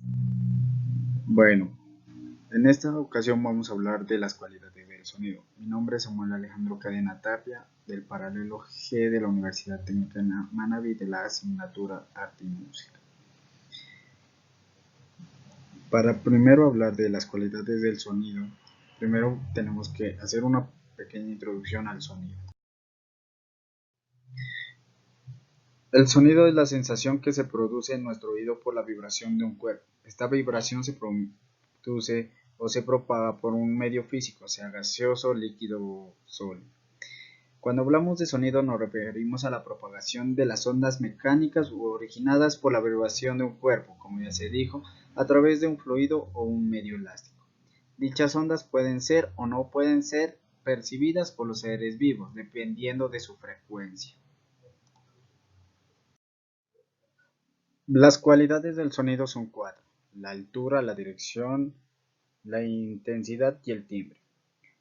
Bueno, en esta ocasión vamos a hablar de las cualidades del sonido. Mi nombre es Samuel Alejandro Cadena Tapia, del paralelo G de la Universidad Técnica Manabí de la asignatura Arte y Música. Para primero hablar de las cualidades del sonido, primero tenemos que hacer una pequeña introducción al sonido. El sonido es la sensación que se produce en nuestro oído por la vibración de un cuerpo. Esta vibración se produce o se propaga por un medio físico, sea gaseoso, líquido o sólido. Cuando hablamos de sonido nos referimos a la propagación de las ondas mecánicas u originadas por la vibración de un cuerpo, como ya se dijo, a través de un fluido o un medio elástico. Dichas ondas pueden ser o no pueden ser percibidas por los seres vivos, dependiendo de su frecuencia. Las cualidades del sonido son cuatro: la altura, la dirección, la intensidad y el timbre.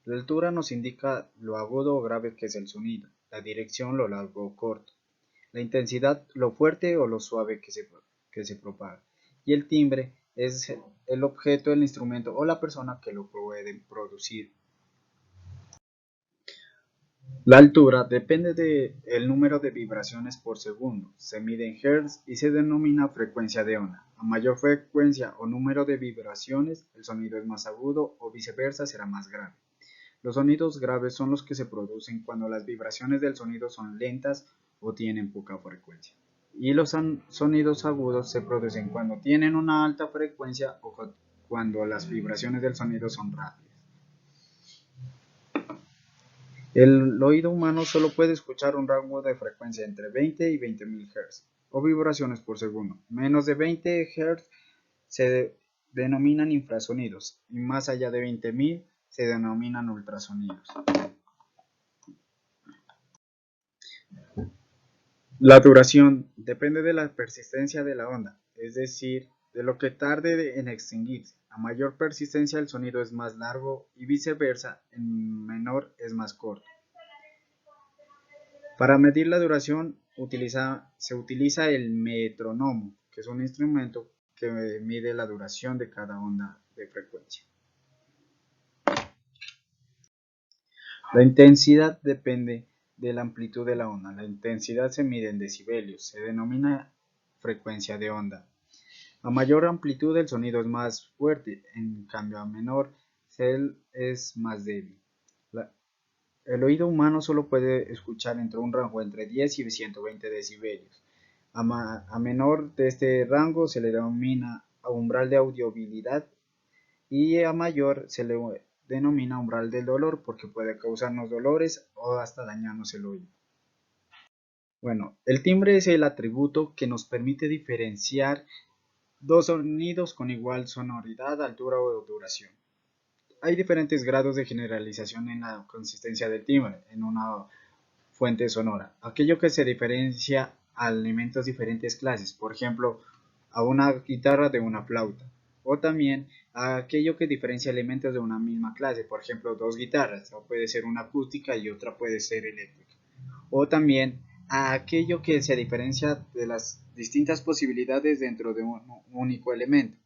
La altura nos indica lo agudo o grave que es el sonido, la dirección lo largo o corto, la intensidad lo fuerte o lo suave que se propaga, y el timbre es el objeto, el instrumento o la persona que lo puede producir. La altura depende del número de vibraciones por segundo, se mide en Hz y se denomina frecuencia de onda. A mayor frecuencia o número de vibraciones, el sonido es más agudo o viceversa será más grave. Los sonidos graves son los que se producen cuando las vibraciones del sonido son lentas o tienen poca frecuencia. Y los sonidos agudos se producen cuando tienen una alta frecuencia o cuando las vibraciones del sonido son rápidas. El oído humano solo puede escuchar un rango de frecuencia entre 20 y 20.000 Hz o vibraciones por segundo. Menos de 20 Hz se denominan infrasonidos y más allá de 20.000 se denominan ultrasonidos. La duración depende de la persistencia de la onda, es decir, de lo que tarde en extinguirse. A mayor persistencia el sonido es más largo y viceversa, en menor es más corto. Para medir la duración se utiliza el metrónomo, que es un instrumento que mide la duración de cada onda de frecuencia. La intensidad depende de la amplitud de la onda. La intensidad se mide en decibelios, se denomina frecuencia de onda. A mayor amplitud el sonido es más fuerte, en cambio a menor es más débil. El oído humano solo puede escuchar entre un rango entre 10 y 120 decibelios. A menor de este rango se le denomina umbral de audibilidad y a mayor se le denomina umbral del dolor porque puede causarnos dolores o hasta dañarnos el oído. Bueno, el timbre es el atributo que nos permite diferenciar dos sonidos con igual sonoridad, altura o duración. Hay diferentes grados de generalización en la consistencia del timbre en una fuente sonora. Aquello que se diferencia a elementos de diferentes clases, por ejemplo, a una guitarra de una flauta. O también a aquello que diferencia elementos de una misma clase, por ejemplo, dos guitarras, o puede ser una acústica y otra puede ser eléctrica. O también a aquello que se diferencia de las distintas posibilidades dentro de un único elemento,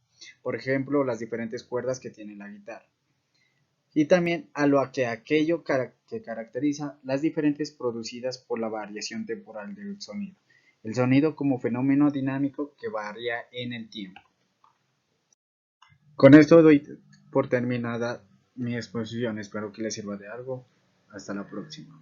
por ejemplo, las diferentes cuerdas que tiene la guitarra. Y también a lo que aquello que caracteriza las diferentes producidas por la variación temporal del sonido. El sonido como fenómeno dinámico que varía en el tiempo. Con esto doy por terminada mi exposición. Espero que les sirva de algo. Hasta la próxima.